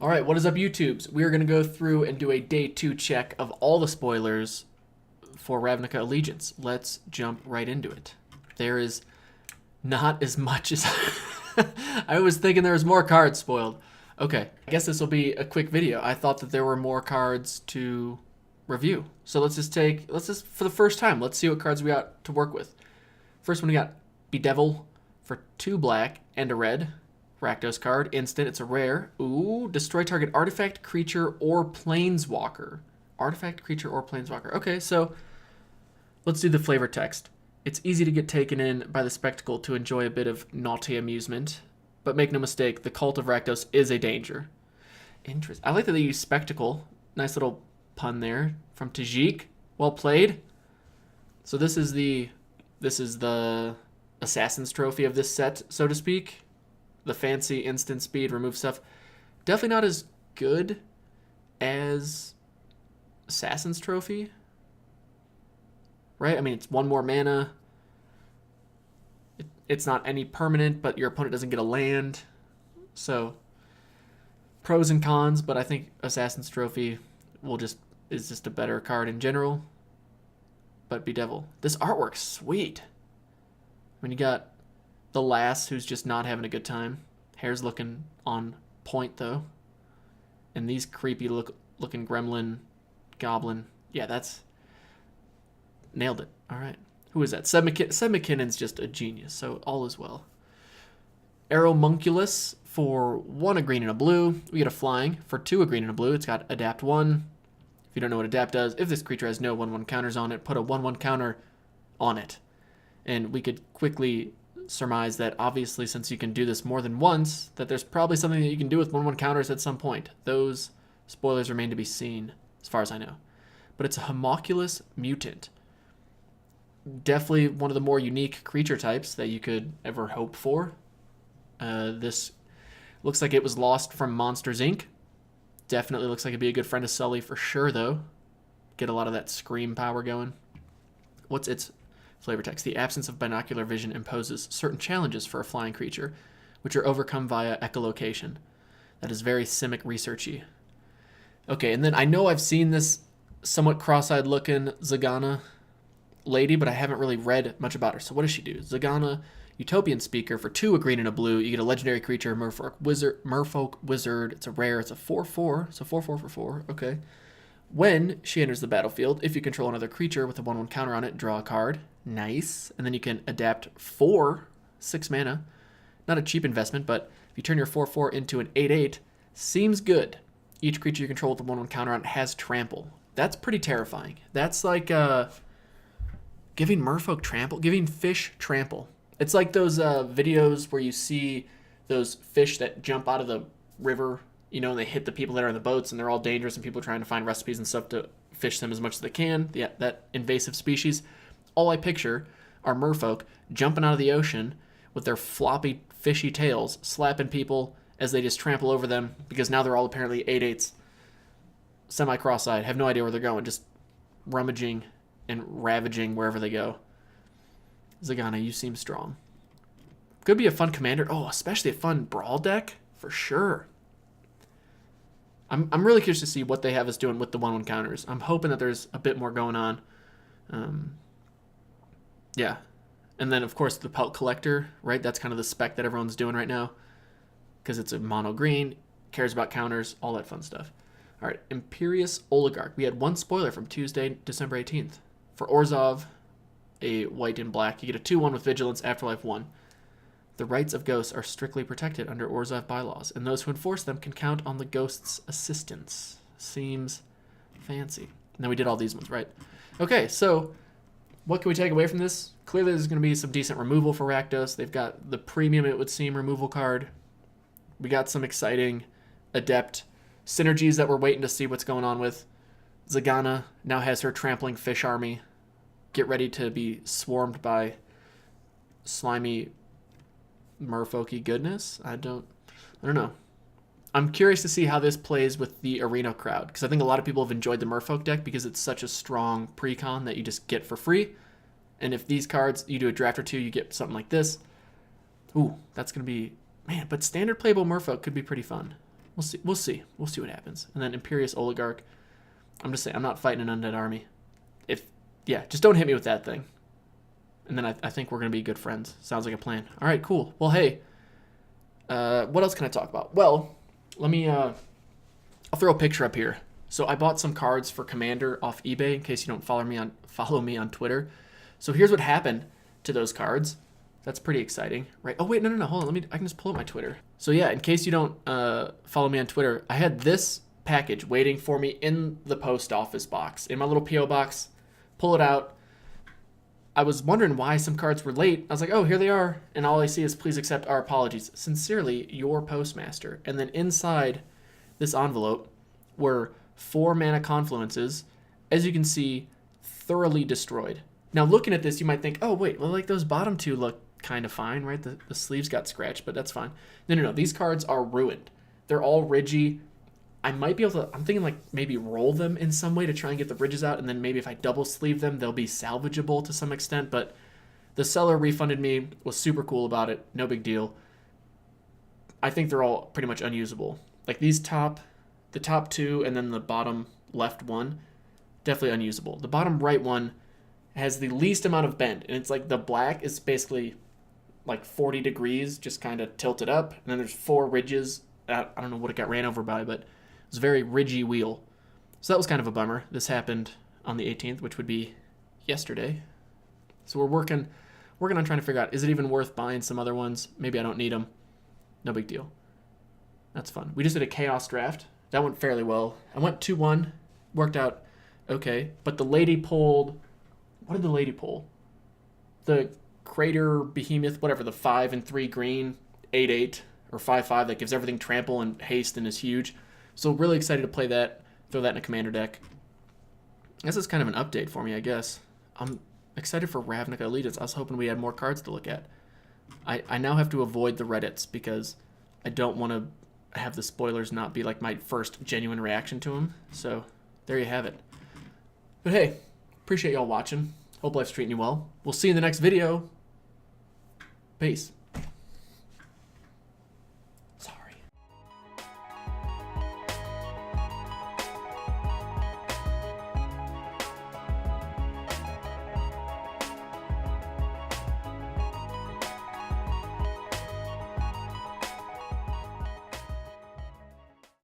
All right, what is up, YouTubes? We are going to go through and do a day 2 check of all the spoilers for Ravnica Allegiance. Let's jump right into it. There is not as much as I was thinking there was more cards spoiled. Okay, I guess this will be a quick video. I thought that there were more cards to review. So let's just for the first time, let's see what cards we got to work with. First one we got Bedevil for 2 black and a red. Rakdos card, instant, it's a rare. Ooh, destroy target artifact, creature, or planeswalker. Artifact, creature, or planeswalker. Okay, so let's do the flavor text. It's easy to get taken in by the spectacle to enjoy a bit of naughty amusement. But make no mistake, the cult of Rakdos is a danger. Interest. I like that they use spectacle. Nice little pun there from Tajik. Well played. So this is the Assassin's Trophy of this set, so to speak. The fancy instant speed, remove stuff. Definitely not as good as Assassin's Trophy. Right? I mean, it's 1 more mana. It's not any permanent, but your opponent doesn't get a land. So, pros and cons, but I think Assassin's Trophy is just a better card in general. But Bedevil. This artwork's sweet. When you got the lass who's just not having a good time. Hair's looking on point, though. And these creepy looking gremlin, goblin. Yeah, that's... Nailed it. All right. Who is that? Seb McKinnon's just a genius, so all is well. Aeromunculus for 1 a green and a blue. We get a flying for 2 a green and a blue. It's got Adapt 1. If you don't know what Adapt does, if this creature has no 1/1 counters on it, put a 1/1 counter on it. And we could quickly surmise that obviously, since you can do this more than once, that there's probably something that you can do with 1/1 counters at some point. Those spoilers remain to be seen, as far as I know. But it's a homunculus mutant. Definitely one of the more unique creature types that you could ever hope for. This looks like it was lost from Monsters, Inc. Definitely looks like it'd be a good friend of Sully for sure, though. Get a lot of that scream power going. What's its flavor text? The absence of binocular vision imposes certain challenges for a flying creature, which are overcome via echolocation. That is very Simic researchy. Okay, and then I know I've seen this somewhat cross-eyed looking Zagana lady, but I haven't really read much about her. So what does she do? Zagana, Utopian Speaker for 2 a green and a blue. You get a legendary creature, Merfolk Wizard. It's a rare. It's a 4/4. So 4/4 for 4. Okay. When she enters the battlefield, if you control another creature with a 1/1 counter on it, draw a card. Nice. And then you can adapt 4, 6 mana. Not a cheap investment, but if you turn your 4/4 into an 8/8, seems good. Each creature you control with a 1/1 counter on it has Trample. That's pretty terrifying. That's like giving Merfolk Trample, giving fish Trample. It's like those videos where you see those fish that jump out of the river, you know, and they hit the people that are in the boats, and they're all dangerous, and people are trying to find recipes and stuff to fish them as much as they can. Yeah, that invasive species. All I picture are merfolk jumping out of the ocean with their floppy, fishy tails, slapping people as they just trample over them, because now they're all apparently 8/8s, semi-cross-eyed, have no idea where they're going, just rummaging and ravaging wherever they go. Zagana, you seem strong. Could be a fun commander. Oh, especially a fun brawl deck, for sure. I'm really curious to see what they have us doing with the 1/1 counters. I'm hoping that there's a bit more going on. Yeah. And then, of course, the Pelt Collector, right? That's kind of the spec that everyone's doing right now, because it's a mono green, cares about counters, all that fun stuff. All right, Imperious Oligarch. We had 1 spoiler from Tuesday, December 18th. For Orzhov, a white and black, you get a 2/1 with Vigilance, Afterlife 1. The rights of ghosts are strictly protected under Orzhov bylaws, and those who enforce them can count on the ghost's assistance. Seems fancy. And then we did all these ones, right? Okay, so what can we take away from this? Clearly there's going to be some decent removal for Rakdos. They've got the premium, it would seem, removal card. We got some exciting Adept synergies that we're waiting to see what's going on with. Zagana now has her trampling fish army. Get ready to be swarmed by slimy merfolky goodness. I don't know. I'm curious to see how this plays with the arena crowd, because I think a lot of people have enjoyed the merfolk deck because it's such a strong precon that you just get for free. And if these cards, you do a draft or 2, you get something like this. Ooh, that's going to be... Man, but standard playable merfolk could be pretty fun. We'll see. We'll see. We'll see what happens. And then Imperious Oligarch. I'm just saying, I'm not fighting an undead army. Yeah, just don't hit me with that thing. And then I think we're going to be good friends. Sounds like a plan. All right, cool. Well, hey, what else can I talk about? Well, let me, I'll throw a picture up here. So I bought some cards for Commander off eBay in case you don't follow me on Twitter. So here's what happened to those cards. That's pretty exciting, right? Oh, wait, no. Hold on. I can just pull up my Twitter. So yeah, in case you don't follow me on Twitter, I had this package waiting for me in the post office box, in my little P.O. box. Pull it out. I was wondering why some cards were late. I was like, oh, here they are. And all I see is, please accept our apologies. Sincerely, your postmaster. And then inside this envelope were 4 mana confluences. As you can see, thoroughly destroyed. Now, looking at this, you might think, oh, wait, well, like those bottom 2 look kind of fine, right? The sleeves got scratched, but that's fine. No. These cards are ruined. They're all ridgy. I might be able to, I'm thinking like maybe roll them in some way to try and get the ridges out, and then maybe if I double sleeve them, they'll be salvageable to some extent, but the seller refunded me, was super cool about it, no big deal. I think they're all pretty much unusable. Like the top 2 and then the bottom left one, definitely unusable. The bottom right one has the least amount of bend, and it's like the black is basically like 40 degrees, just kind of tilted up, and then there's 4 ridges. I don't know what it got ran over by, but it was a very ridgy wheel. So that was kind of a bummer. This happened on the 18th, which would be yesterday. So we're working on trying to figure out, is it even worth buying some other ones? Maybe I don't need them. No big deal. That's fun. We just did a chaos draft. That went fairly well. I went 2-1. Worked out okay. But the lady pulled... What did the lady pull? The Crater Behemoth, whatever, the 5 and 3 green, 8/8, or 5/5 that gives everything trample and haste and is huge. So really excited to play that, throw that in a commander deck. I guess it's kind of an update for me, I guess. I'm excited for Ravnica Allegiance. I was hoping we had more cards to look at. I now have to avoid the Reddits because I don't want to have the spoilers not be like my first genuine reaction to them. So there you have it. But hey, appreciate y'all watching. Hope life's treating you well. We'll see you in the next video. Peace.